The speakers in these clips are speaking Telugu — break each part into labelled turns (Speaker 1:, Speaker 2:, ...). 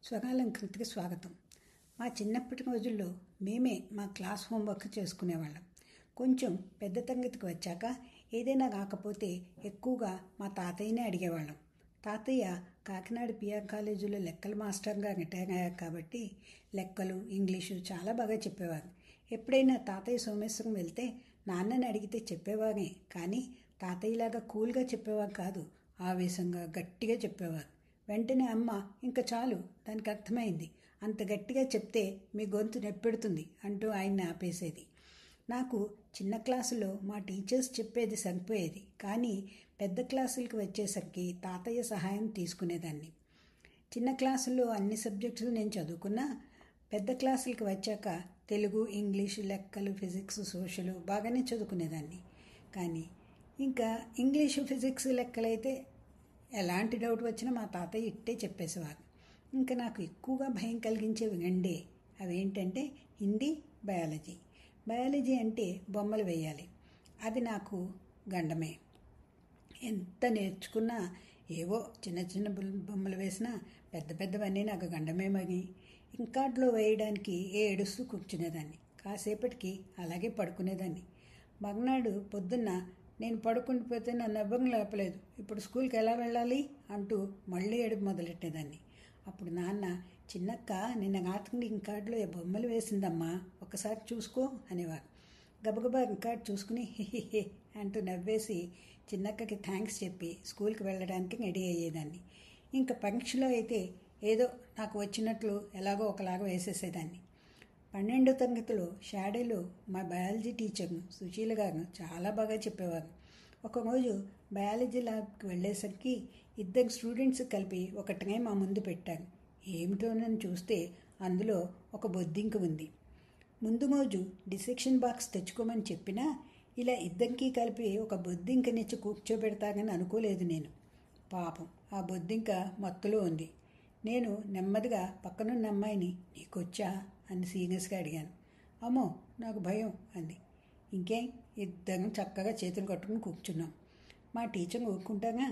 Speaker 1: స్వగాలంకృతికి స్వాగతం. మా చిన్నప్పటి రోజుల్లో మేమే మా క్లాస్ హోంవర్క్ చేసుకునేవాళ్ళం. కొంచెం పెద్ద తరగతికి వచ్చాక ఏదైనా కాకపోతే ఎక్కువగా మా తాతయ్యనే అడిగేవాళ్ళం. తాతయ్య కాకినాడ పిఆర్ కాలేజీలో లెక్కల మాస్టర్గా రిటైర్ అయ్యారు కాబట్టి లెక్కలు, ఇంగ్లీషు చాలా బాగా చెప్పేవారు. ఎప్పుడైనా తాతయ్య సోమేశ్వరం వెళ్తే నాన్నని అడిగితే చెప్పేవారే, కానీ తాతయ్యలాగా కూల్గా చెప్పేవారు కాదు, ఆవేశంగా గట్టిగా చెప్పేవారు. వెంటనే అమ్మ ఇంకా చాలు, దానికి అర్థమైంది, అంత గట్టిగా చెప్తే మీ గొంతు నొప్పెడుతుంది అంటూ ఆయన్ని ఆపేసేది. నాకు చిన్న క్లాసులో మా టీచర్స్ చెప్పేది సరిపోయేది, కానీ పెద్ద క్లాసులకు వచ్చేసరికి తాతయ్య సహాయం తీసుకునేదాన్ని. చిన్న క్లాసుల్లో అన్ని సబ్జెక్టులు నేను చదువుకున్నా పెద్ద క్లాసులకు వచ్చాక తెలుగు, ఇంగ్లీషు, లెక్కలు, ఫిజిక్స్, సోషలు బాగానే చదువుకునేదాన్ని. కానీ ఇంకా ఇంగ్లీషు, ఫిజిక్స్, లెక్కలైతే ఎలాంటి డౌట్ వచ్చినా మా తాతయ్య ఇట్టే చెప్పేసేవారు. ఇంకా నాకు ఎక్కువగా భయం కలిగించేవి రెండే. అవేంటంటే హిందీ, బయాలజీ. బయాలజీ అంటే బొమ్మలు వేయాలి, అది నాకు గండమే. ఎంత నేర్చుకున్నా ఏవో చిన్న చిన్న బొమ్మలు వేసినా పెద్ద పెద్దవన్నీ నాకు గండమే. మరి ఇంకాట్లో వేయడానికి ఏడుస్తూ కూర్చునేదాన్ని. కాసేపటికి అలాగే పడుకునేదాన్ని. మర్నాడు పొద్దున్న నేను పడుకుండిపోతే నన్ను ఎవ్వరం లేపలేదు, ఇప్పుడు స్కూల్కి ఎలా వెళ్ళాలి అంటూ మళ్ళీ ఏడుపు మొదలెట్టేదాన్ని. అప్పుడు నాన్న, చిన్నక్క నిన్న రాత్రి ఇంకార్డులో బొమ్మలు వేసిందమ్మా, ఒకసారి చూసుకో అనేవారు. గబగబా రికార్డు చూసుకుని హిహిహే అంటూ నవ్వేసి చిన్నక్కకి థ్యాంక్స్ చెప్పి స్కూల్కి వెళ్ళడానికి రెడీ అయ్యేదాన్ని. ఇంకా పరీక్షలో అయితే ఏదో నాకు వచ్చినట్లు ఎలాగో ఒకలాగా వేసేసేదాన్ని. 12వ తరగతిలో షాడేలో మా బయాలజీ టీచర్ సుశీల గారు చాలా బాగా చెప్పేవారు. ఒకరోజు బయాలజీ ల్యాబ్కి వెళ్ళేసరికి ఇద్దరు స్టూడెంట్స్ కలిపి ఒక ట్రే మా ముందు పెట్టారు. ఏమిటోనని చూస్తే అందులో ఒక బొద్దింక ఉంది. ముందు రోజు డిసెక్షన్ బాక్స్ తెచ్చుకోమని చెప్పినా ఇలా ఇద్దరికి కలిపి ఒక బొద్దింకనిచ్చి కూర్చోబెడతారని అనుకోలేదు నేను. పాపం ఆ బొద్దింక మత్తులో ఉంది. నేను నెమ్మదిగా పక్కనున్న అమ్మాయిని, నీకొచ్చా అని సీరియస్గా అడిగాను. అమ్మో నాకు భయం అంది. ఇంకేం, ఇద్దరం చక్కగా చేతులు కట్టుకుని కూర్చున్నాం. మా టీచర్ ఊరుకుంటాగా,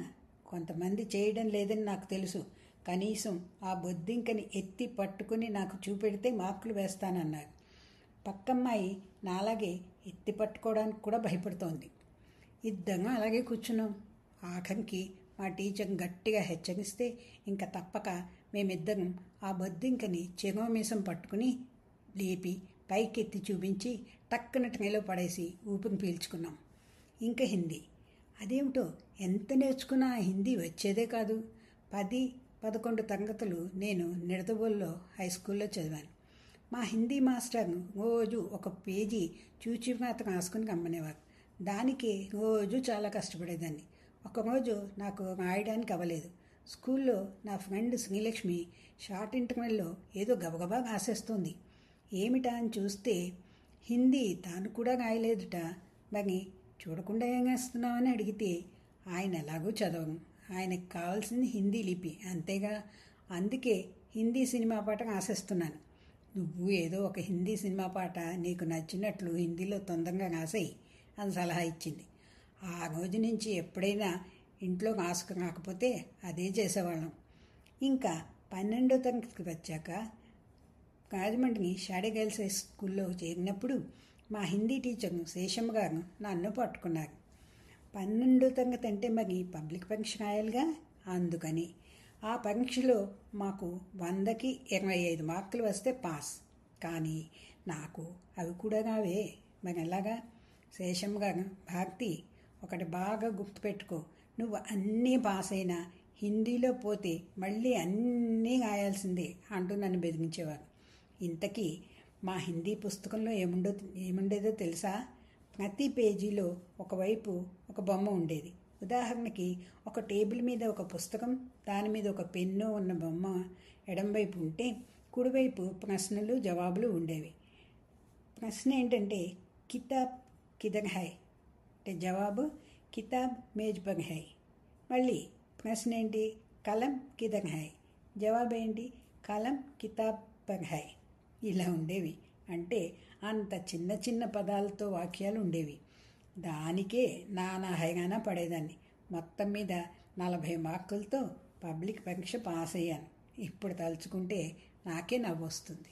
Speaker 1: కొంతమంది చేయడం లేదని నాకు తెలుసు, కనీసం ఆ బొద్దింకని ఎత్తి పట్టుకుని నాకు చూపెడితే మార్కులు వేస్తానన్నారు. పక్కమ్మాయి నాలాగే ఎత్తి పట్టుకోవడానికి కూడా భయపడుతోంది. ఇద్దరం అలాగే కూర్చున్నాం. ఆఖరికి మా టీచర్ గట్టిగా హెచ్చరిస్తే ఇంకా తప్పక మేమిద్దరం ఆ బొద్దింకని చెగోమీసం పట్టుకుని లేపి పైకెత్తి చూపించి టక్కున ట్రేలో పడేసి ఊపిరి పీల్చుకున్నాం. ఇంకా హిందీ. అదేమిటో ఎంత నేర్చుకున్నా హిందీ వచ్చేదే కాదు. 10, 11 తరగతులు నేను నిడదవోలులో హై స్కూల్లో చదివాను. మా హిందీ మాస్టర్ రోజు ఒక పేజీ చూచిమాత రాసుకుని రమ్మనేవారు. దానికి రోజు చాలా కష్టపడేదాన్ని. ఒకరోజు నాకు రాయడానికి అవ్వలేదు. స్కూల్లో నా ఫ్రెండ్ శ్రీలక్ష్మి షార్ట్ ఇంటర్వెల్లో ఏదో గబగబా రాసేస్తోంది. ఏమిటా అని చూస్తే హిందీ తాను కూడా రాయలేదుట. మరి చూడకుండా ఏం వేస్తున్నామని అడిగితే ఆయన ఎలాగో చదవను, ఆయనకు కావాల్సింది హిందీ లిపి అంతేగా, అందుకే హిందీ సినిమా పాట రాసేస్తున్నాను. నువ్వు ఏదో ఒక హిందీ సినిమా పాట నీకు నచ్చినట్లు హిందీలో తొందరగా రాసేయి అని సలహా ఇచ్చింది. ఆ రోజు నుంచి ఎప్పుడైనా ఇంట్లో రాకపోతే అదే చేసేవాళ్ళం. ఇంకా 12వ తరగతికి వచ్చాక రాజమండ్రి షాడే గర్ల్స్ హై స్కూల్లో చేరినప్పుడు మా హిందీ టీచర్ శేషమ్మ గారు నన్ను పట్టుకున్నారు. 12వ తరగతి అంటే మరి పబ్లిక్ పరీక్ష రాయాలిగా, అందుకని ఆ పరీక్షలో మాకు 100కి 25 మార్కులు వస్తే పాస్. కానీ నాకు అవి కూడా రావే. మరి ఎలాగా? శేషమ్మ గారు, భారతి ఒకటి బాగా గుర్తుపెట్టుకో, నువ్వు అన్నీ పాస్ అయినా హిందీలో పోతే మళ్ళీ అన్నీ రాయాల్సిందే అంటూ నన్ను బెదిరించేవారు. ఇంతకీ మా హిందీ పుస్తకంలో ఏముండేదో తెలుసా? ప్రతి పేజీలో ఒకవైపు ఒక బొమ్మ ఉండేది. ఉదాహరణకి ఒక టేబుల్ మీద ఒక పుస్తకం, దాని మీద ఒక పెన్ను ఉన్న బొమ్మ ఎడంవైపు ఉంటే, కుడివైపు ప్రశ్నలు జవాబులు ఉండేవి. ప్రశ్న ఏంటంటే కితాబ్ కిధర్ హై అంటే జవాబు కితాబ్ మేజ్ పర్ హై. మళ్ళీ ప్రశ్న ఏంటి, కలం కిధర్ హై, జవాబు ఏంటి, కలం కితాబ్ పర్ హై. ఇలా ఉండేవి. అంటే అంత చిన్న చిన్న పదాలతో వాక్యాలు ఉండేవి. దానికే నానా హైగానా పడేదాన్ని. మొత్తం మీద 40 మార్కులతో పబ్లిక్ పరీక్ష పాస్ అయ్యాను. ఇప్పుడు తలుచుకుంటే నాకే నవ్వొస్తుంది.